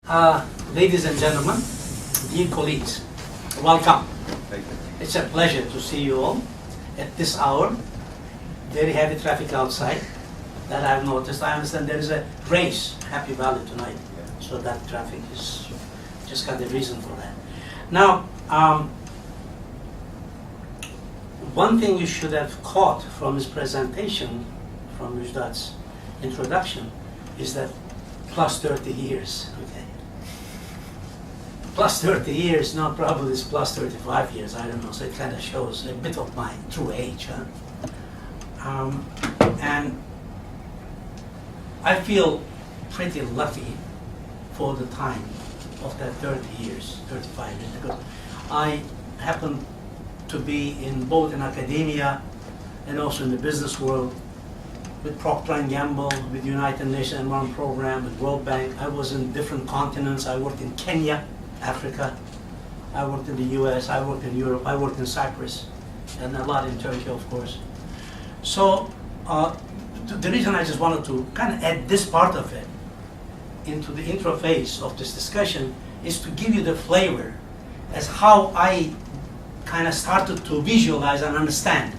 Ladies and gentlemen, dear colleagues, welcome. Thank you. It's a pleasure to see you all at this hour. Very heavy traffic outside that I've noticed. I understand there is a race, Happy Valley tonight, so that traffic is just got a reason for that. Now, one thing you should have caught from his presentation, from Müjdat's introduction, is that plus 30 years, okay? Plus 30 years, no, probably it's plus 35 years, I don't know, so it kind of shows a bit of my true age, huh? And I feel pretty lucky for the time of that 30 years, 35 years, because I happen to be in both in academia and also in the business world, with Procter & Gamble, with United Nations Environment Program, with World Bank. I was in different continents. I worked in Kenya, Africa. I worked in the US, I worked in Europe, I worked in Cyprus, and a lot in Turkey, of course. So the reason I just wanted to kind of add this part of it into the intro phase of this discussion is to give you the flavor as how I kind of started to visualize and understand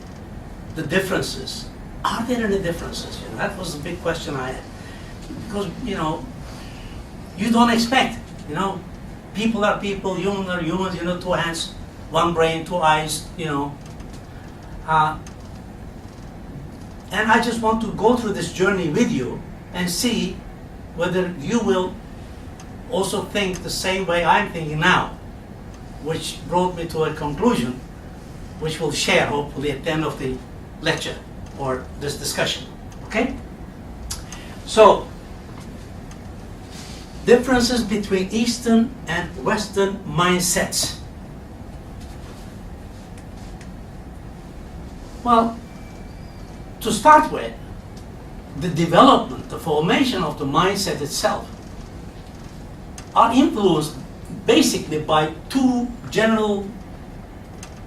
the differences. Are there any differences? You know, that was the big question I had. Because, you know, you don't expect, you know, people are people, humans are humans, you know, two hands, one brain, two eyes, you know. And I just want to go through this journey with you and see whether you will also think the same way I'm thinking now, which brought me to a conclusion, which we'll share hopefully at the end of the lecture or this discussion, okay? So, differences between Eastern and Western mindsets. Well, to start with, the development, the formation of the mindset itself are influenced basically by two general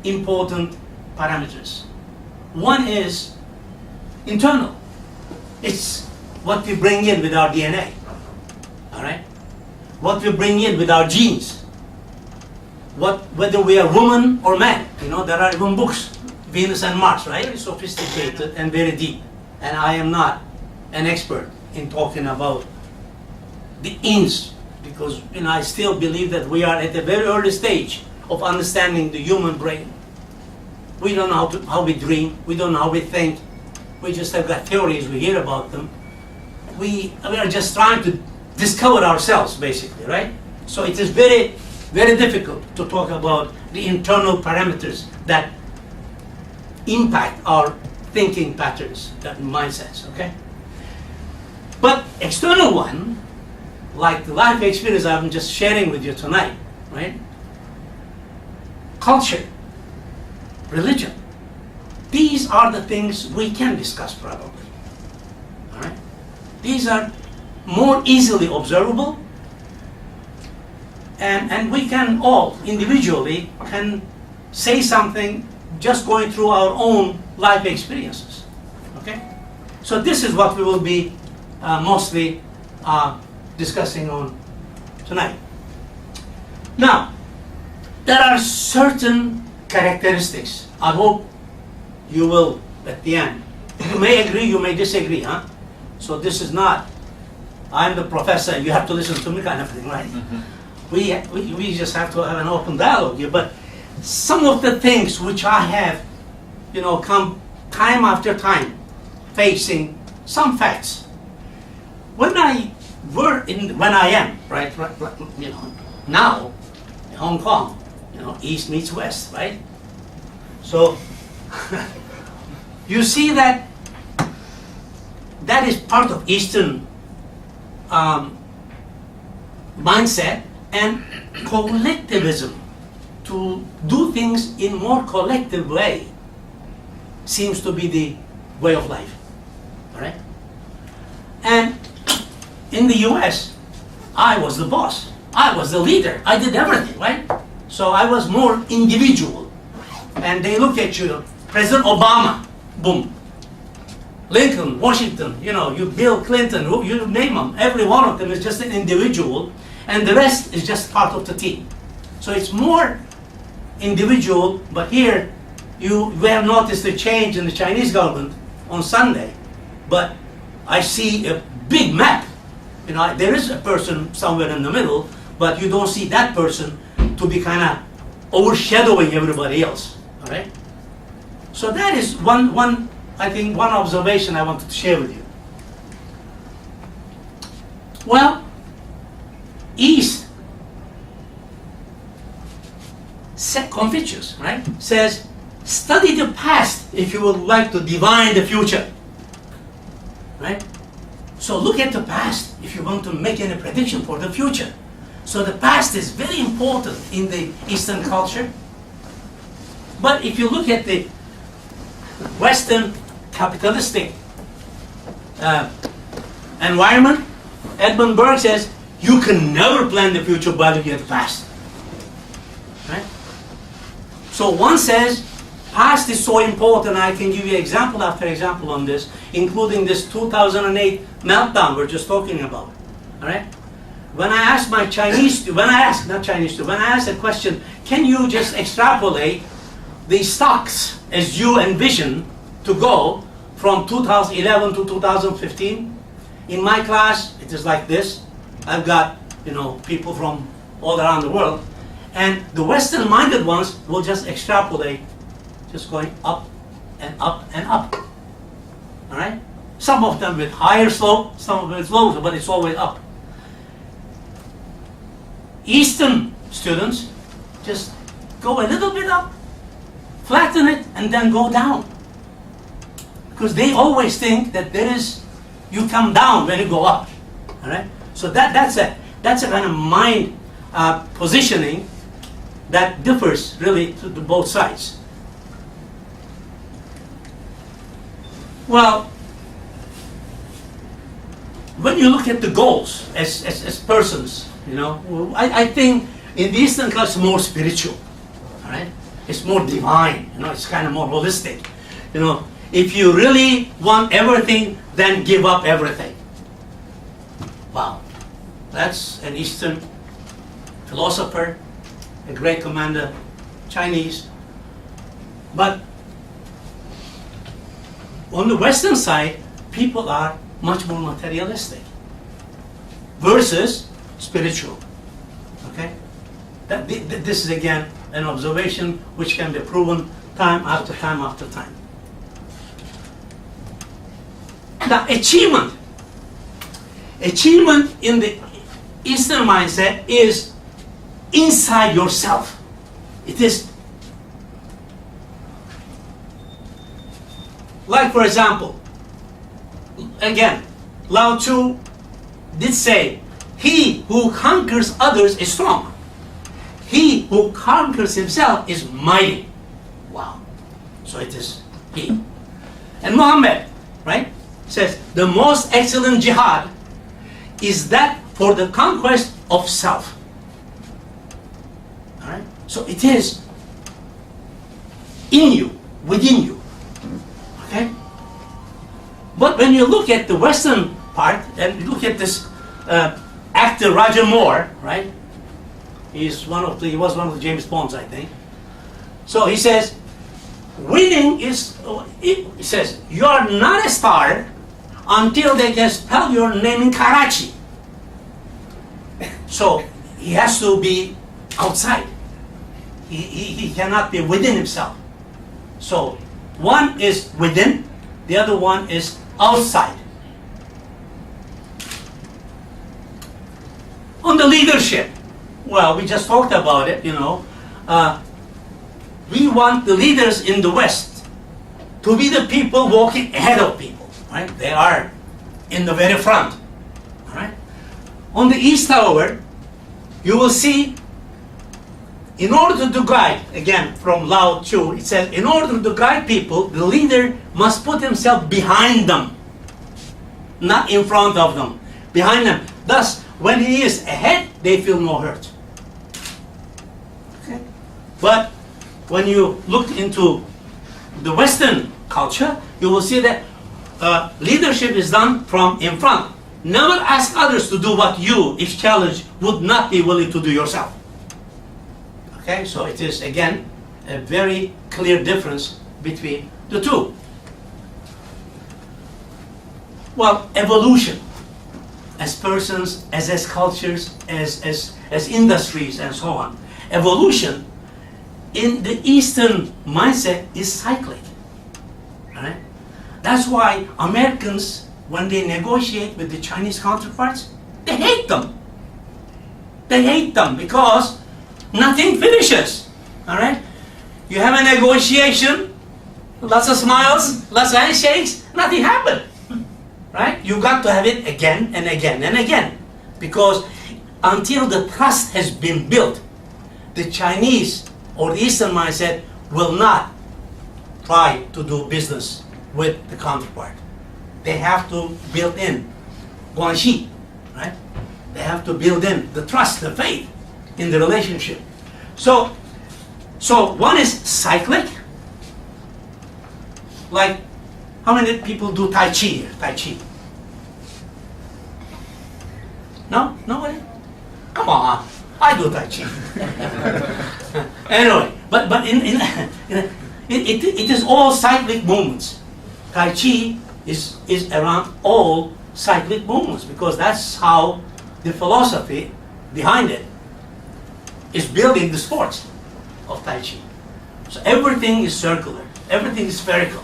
important parameters. One is internal. It's what we bring in with our DNA, all right? What we bring in with our genes. Whether we are woman or man, you know, there are even books, Venus and Mars, right? Very sophisticated and very deep. And I am not an expert in talking about the ins, because, you know, I still believe that we are at a very early stage of understanding the human brain. We don't know how we dream, we don't know how we think, we just have got theories, we hear about them. We are just trying to discover ourselves, basically, right? So it is very, very difficult to talk about the internal parameters that impact our thinking patterns, that mindsets, okay? But external one, like the life experience I'm just sharing with you tonight, right? Culture, religion. These are the things we can discuss probably, all right? These are more easily observable, and we can all individually can say something just going through our own life experiences, okay? So this is what we will be mostly discussing on tonight. Now, there are certain characteristics. I hope you will, at the end, you may agree, you may disagree, huh? So this is not, I'm the professor, you have to listen to me kind of thing, right? Mm-hmm. We just have to have an open dialogue here, but some of the things which I have, you know, come time after time facing some facts. When I am, right, you know, now in Hong Kong, you know, East meets West, right? So you see that is part of Eastern mindset and collectivism. To do things in more collective way seems to be the way of life, all right? And in the US, I was the boss. I was the leader. I did everything, right? So I was more individual. And they look at you, President Obama, boom. Lincoln, Washington, you know, you Bill Clinton, you name them. Every one of them is just an individual. and the rest is just part of the team. So it's more individual, but here you have noticed the change in the Chinese government on Sunday, but I see a big map. You know, there is a person somewhere in the middle, but you don't see that person to be kind of overshadowing everybody else. All right. So that is one observation I wanted to share with you. Well, East, Confucius, right, says, study the past if you would like to divine the future. Right? So look at the past if you want to make any prediction for the future. So the past is very important in the Eastern culture. But if you look at the Western capitalistic environment, Edmund Burke says, you can never plan the future by looking at the past. Right? So one says, past is so important. I can give you example after example on this, including this 2008 meltdown we're just talking about. All right? When I ask my Chinese, when I ask a question, can you just extrapolate the stocks as you envision to go from 2011 to 2015? In my class, it is like this. I've got, people from all around the world, and the Western-minded ones will just extrapolate, just going up and up and up. All right? Some of them with higher slope, some of them with lower, but it's always up. Eastern students just go a little bit up, flatten it, and then go down. Because they always think that you come down when you go up. All right? So that's a kind of mind positioning that differs really to both sides. Well, when you look at the goals as persons, I think in the Eastern class it's more spiritual. All right? It's more divine. It's kind of more holistic. If you really want everything, then give up everything. Wow. That's an Eastern philosopher, a great commander, Chinese. But on the Western side, people are much more materialistic versus spiritual. Okay? This is again an observation which can be proven time after time after time. Now, achievement in the Eastern mindset is inside yourself. It is, like for example, again, Lao Tzu did say, he who conquers others is strong. He who conquers himself is mighty. Wow. So it is he. And Muhammad, right, says, the most excellent jihad is that for the conquest of self. All right? So it is in you, within you. Okay? But when you look at the Western part, and you look at this actor Roger Moore, right? He was one of the James Bonds, I think. So he says, winning is, he says, you are not a star until they can spell your name in Karachi. So he has to be outside. He cannot be within himself. So one is within, the other one is outside. On the leadership, well, we just talked about it, we want the leaders in the West to be the people walking ahead of people, right? They are in the very front, all right? On the East, however, you will see, in order to guide, again, from Lao Tzu, it says, in order to guide people, the leader must put himself behind them, not in front of them, behind them. Thus, when he is ahead, they feel no hurt. Okay? But when you look into the Western culture, you will see that leadership is done from in front. Never ask others to do what you, if challenged, would not be willing to do yourself. Okay, so it is again a very clear difference between the two. Well, evolution, as persons, as cultures, as industries, and so on. Evolution in the Eastern mindset is cyclic. Right? That's why Americans, when they negotiate with the Chinese counterparts, they hate them. They hate them because nothing finishes. All right? You have a negotiation, lots of smiles, lots of handshakes, nothing happened. Right? You got to have it again and again and again. Because until the trust has been built, the Chinese or the Eastern mindset will not try to do business with the counterpart. They have to build in guanxi, right? They have to build in the trust, the faith in the relationship. So one is cyclic. Like, how many people do Tai Chi here? Tai Chi? No? Nobody? Come on. I do Tai Chi. Anyway, but it is all cyclic movements. Tai Chi is around all cyclic movements because that's how the philosophy behind it is building the sports of Tai Chi. So everything is circular. Everything is spherical.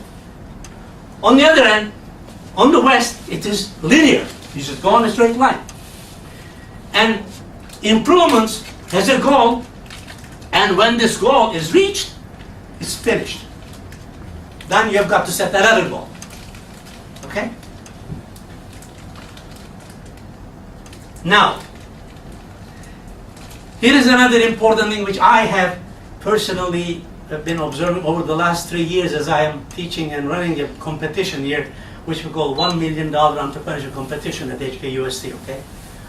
On the other hand, on the West, it is linear. You just go on a straight line. And improvements has a goal, and when this goal is reached, it's finished. Then you have got to set another goal. Okay? Now, here is another important thing which I have personally been observing over the last 3 years as I am teaching and running a competition here, which we call $1 million entrepreneurship competition at HKUST, okay?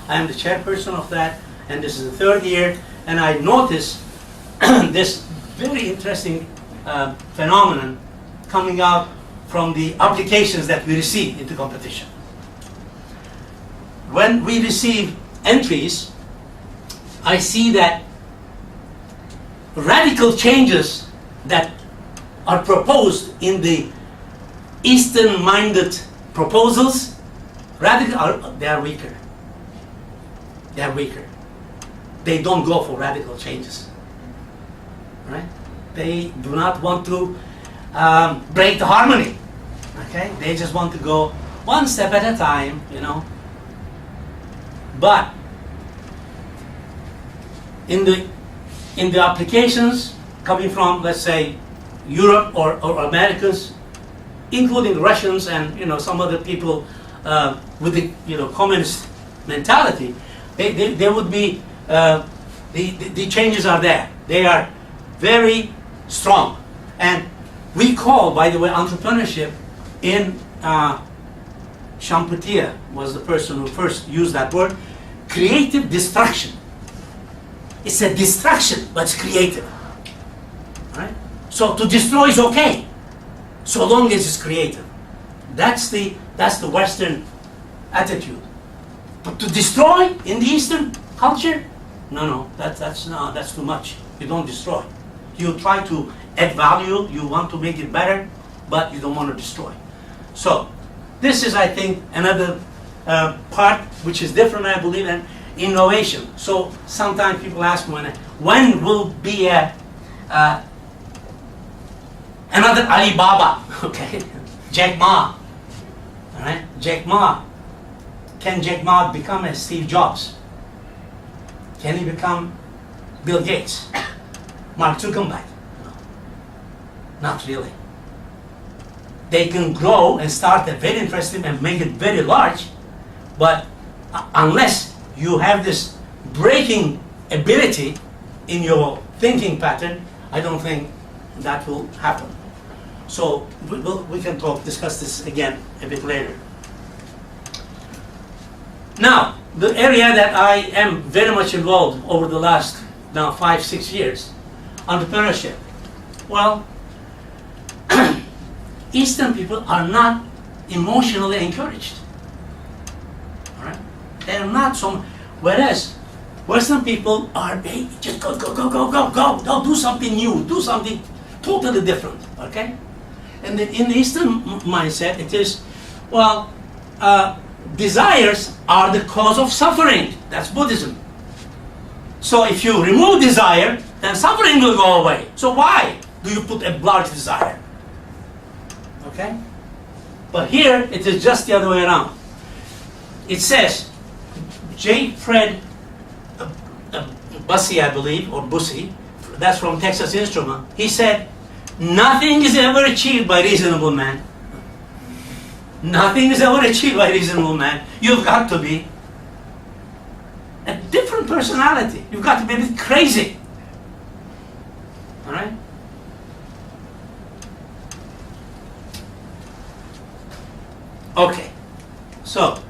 I am the chairperson of that, and this is the 3rd year, and I notice this very interesting phenomenon coming out from the applications that we receive into competition. When we receive entries, I see that radical changes that are proposed in the Eastern-minded proposals, they are weaker. They are weaker. They don't go for radical changes. Right? They do not want to break the harmony. Okay? They just want to go one step at a time, you know. But in the applications coming from, let's say, Europe or Americans, including Russians and, you know, some other people with the, you know, communist mentality, they would be the changes are there. They are very strong, and we call, by the way, entrepreneurship in Champetier was the person who first used that word, creative destruction. It's a distraction, but it's creative. Right? So to destroy is okay, so long as it's creative. That's the Western attitude. But to destroy in the Eastern culture, no, that's too much. You don't destroy. You try to add value. You want to make it better, but you don't want to destroy. So this is, I think, another part which is different, I believe, in innovation. So sometimes people ask me, when will be another Alibaba? Okay, Jack Ma. All right, Jack Ma. Can Jack Ma become a Steve Jobs? Can he become Bill Gates? Mark Zuckerberg? No, not really. They can grow and start a very interesting and make it very large, but unless you have this breaking ability in your thinking pattern, I don't think that will happen. So we can discuss this again a bit later. Now, the area that I am very much involved over the last now 5-6 years, entrepreneurship. Well, Eastern people are not emotionally encouraged. All They're not so. Whereas Western people are, hey, just go, go, go, go, go, go. Don't do something new. Do something totally different. Okay. And in the Eastern mindset, it is, well, desires are the cause of suffering. That's Buddhism. So if you remove desire, then suffering will go away. So why do you put a large desire? Okay? But here, it is just the other way around. It says, J. Fred Bussey, I believe, or Bussey, that's from Texas Instrument, he said, nothing is ever achieved by reasonable man. Nothing is ever achieved by reasonable man. You've got to be a different personality. You've got to be a bit crazy. All right? Okay. So,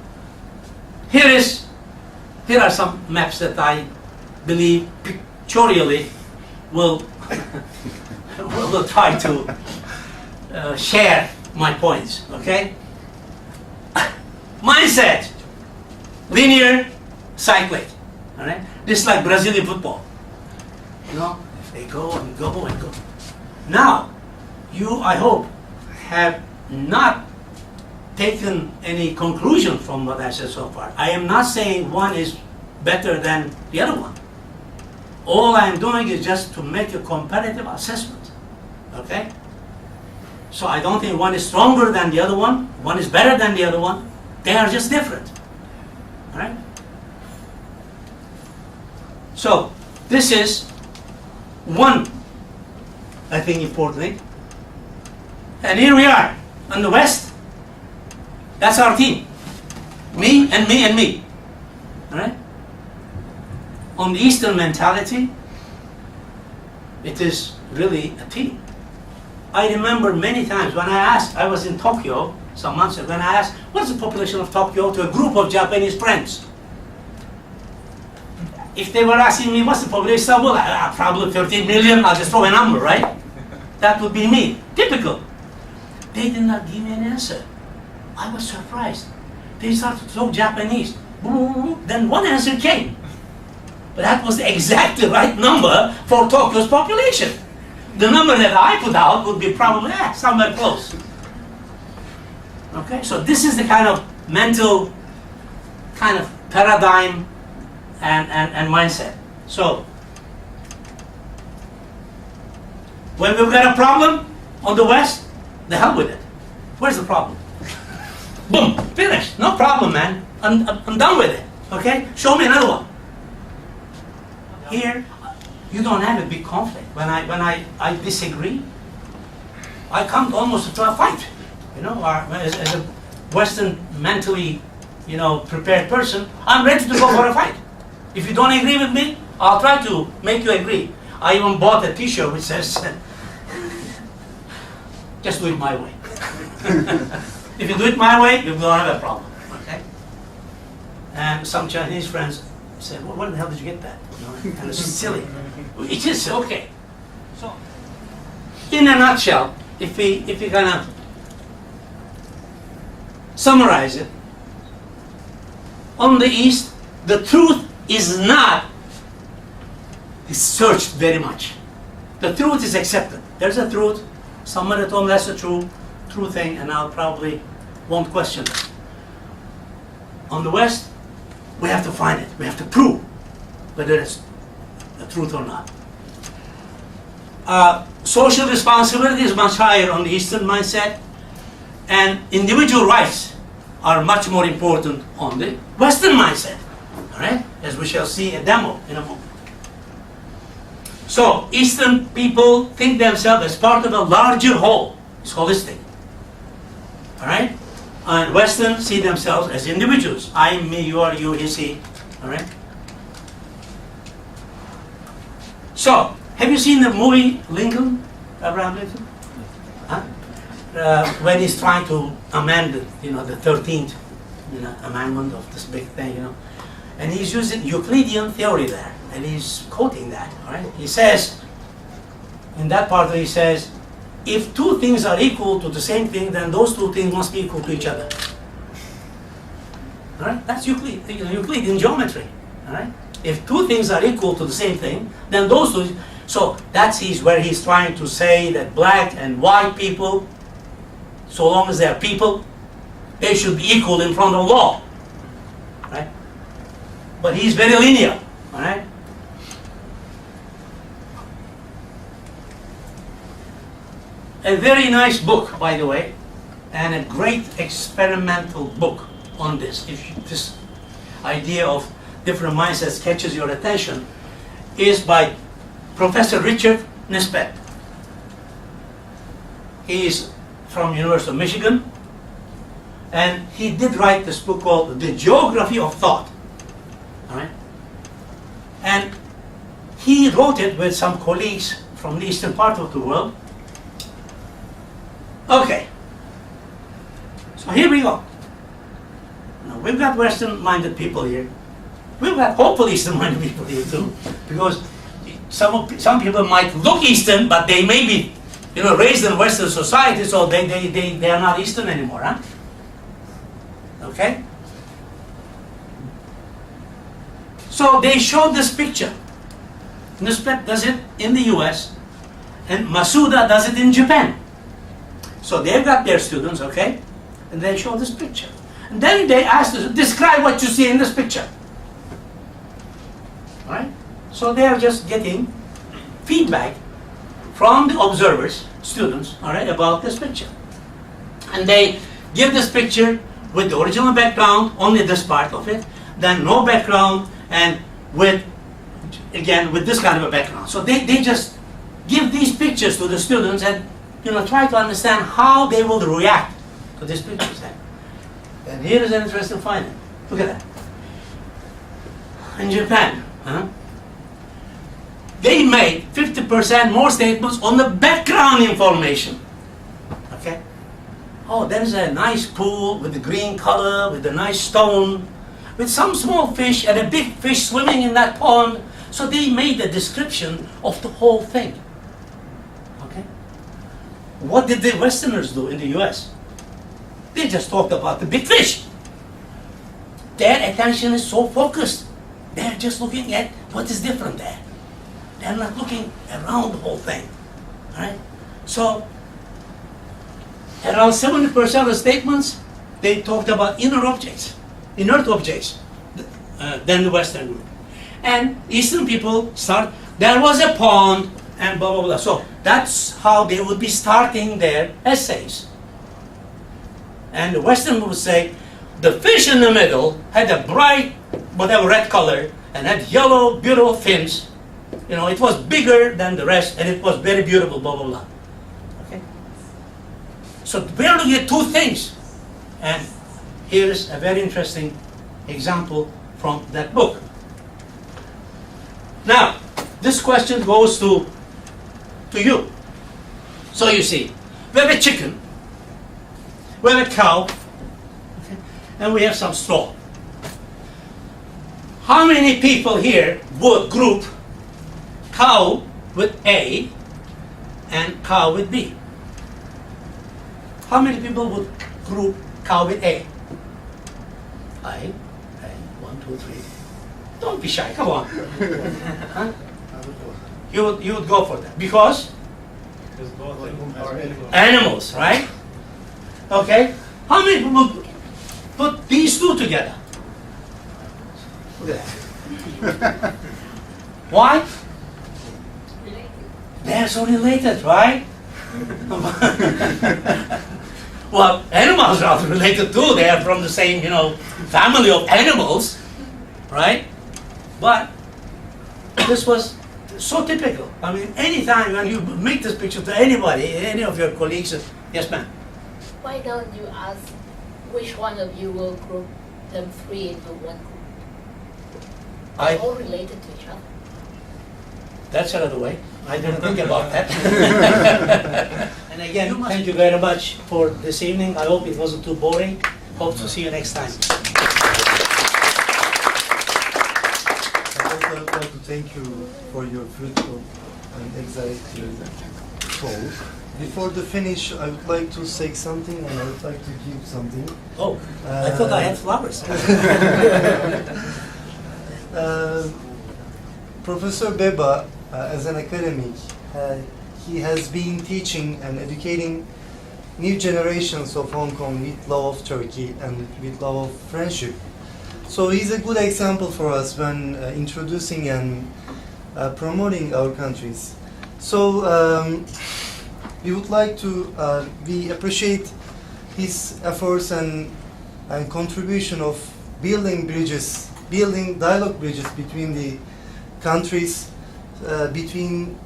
here are some maps that I believe pictorially will try to share my points. Okay? Mindset, linear cycling. All right? This is like Brazilian football. You know, they go and go and go. Now, you, I hope, have not taken any conclusion from what I said so far. I am not saying one is better than the other one. All I am doing is just to make a comparative assessment. Okay? So I don't think one is stronger than the other one is better than the other one. They are just different. All right? So, this is one, I think, important thing. And here we are, in the West. That's our team. Me and me and me. All right? On the Eastern mentality, it is really a team. I remember many times when I was in Tokyo some months ago, when I asked, what's the population of Tokyo, to a group of Japanese friends. If they were asking me, what's the population of Istanbul? Probably 13 million, I'll just throw a number, right? That would be me. Typical. They did not give me an answer. I was surprised. They started to talk Japanese. Then one answer came. But that was the exactly right number for Tokyo's population. The number that I put out would be probably somewhere close. Okay, so this is the kind of mental kind of paradigm and mindset. So, when we've got a problem on the West, the hell with it. Where's the problem? Boom, finished. No problem, man. I'm done with it. Okay, show me another one. Here, you don't have a big conflict. When I disagree, I come almost to a fight. You know, as a Western mentally, prepared person, I'm ready to go for a fight. If you don't agree with me, I'll try to make you agree. I even bought a T-shirt which says, just do it my way. If you do it my way, you don't have a problem. Okay? And some Chinese friends said, well, where the hell did you get that? And it's silly. It is okay. So, in a nutshell, if we kind of summarize it, on the East, the truth is not searched very much. The truth is accepted. There's a truth. Someone at home, that's a true thing, and I'll probably won't question it. On the West, we have to find it. We have to prove whether it's the truth or not. Social responsibility is much higher on the Eastern mindset, and individual rights are much more important on the Western mindset. All right, as we shall see a demo in a moment. So, Eastern people think themselves as part of a larger whole. It's holistic. All right? And Western see themselves as individuals. I, me, you are you, he, he. All right? So, have you seen the movie Lincoln? Abraham Lincoln? Huh? When he's trying to amend the 13th amendment of this big thing, And he's using Euclidean theory there. And he's quoting that, all right? He says, in that part he says, if two things are equal to the same thing, then those two things must be equal to each other. All right? That's Euclidean geometry. All right? If two things are equal to the same thing, then those two. So that's where he's trying to say that black and white people, so long as they are people, they should be equal in front of the law. Right? But he's very linear. All right? A very nice book, by the way, and a great experimental book on this. If this idea of different mindsets catches your attention, is by Professor Richard Nisbett. He is from University of Michigan, and he did write this book called The Geography of Thought. All right? And he wrote it with some colleagues from the eastern part of the world. Okay, so here we go. Now we've got Western-minded people here. We've got hopefully Eastern-minded people here too, because some people might look Eastern, but they may be, raised in Western society, so they are not Eastern anymore, huh? Okay. So they showed this picture. Nisbett does it in the U.S. and Masuda does it in Japan. So they've got their students, okay, and they show this picture. And then they ask us, describe what you see in this picture. Right? So they are just getting feedback from the observers, students, all right, about this picture. And they give this picture with the original background, only this part of it, then no background, and with this kind of a background. So they just give these pictures to the students and try to understand how they will react to these pictures. And here is an interesting finding. Look at that. In Japan, they made 50% more statements on the background information. Okay? Oh, there is a nice pool with the green color, with a nice stone, with some small fish and a big fish swimming in that pond. So they made a description of the whole thing. What did the Westerners do in the US? They just talked about the big fish. Their attention is so focused. They're just looking at what is different there. They're not looking around the whole thing. Right? So, around 70% of the statements, they talked about inert objects than the Western group. And Eastern people there was a pond, and blah, blah, blah. So that's how they would be starting their essays. And the Western would say, the fish in the middle had a bright, whatever, red color, and had yellow, beautiful fins. It was bigger than the rest, and it was very beautiful, blah, blah, blah. Okay? So we're looking at two things. And here's a very interesting example from that book. Now, this question goes to you. So you see, we have a chicken, we have a cow, okay, and we have some straw. How many people here would group cow with A and cow with B? How many people would group cow with A? I, 1, 2, 3. Don't be shy, come on. Huh? You would go for that. Because animals, right? Okay. How many people would put these two together? Look at that. Why? They're so related, right? Well, animals are related too. They are from the same, family of animals, right? But this was so typical. I mean, anytime when you make this picture to anybody, any of your colleagues, yes, ma'am. Why don't you ask which one of you will group them three into one group? They're all related to each other. That's another way. I didn't think about that. And again, thank you very much for this evening. I hope it wasn't too boring. Hope to see you next time. I would like to thank you for your fruitful and exciting talk. Before the finish, I would like to say something, and I would like to give something. Oh, I thought I had flowers. Professor BEBA, as an academic, he has been teaching and educating new generations of Hong Kong with love of Turkey and with love of friendship. So he's a good example for us when introducing and promoting our countries. So we would like to, we appreciate his efforts and contribution of building bridges, building dialogue bridges between the countries, between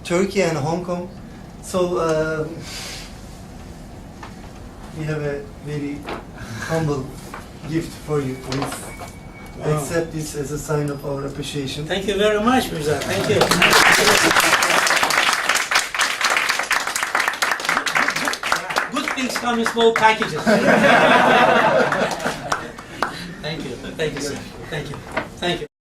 Turkey and Hong Kong. So we have a very humble gift for you. Please accept this as a sign of our appreciation. Thank you very much, Mirza. Thank you. Good things come in small packages. Thank you. Thank you, sir. Thank you. Thank you.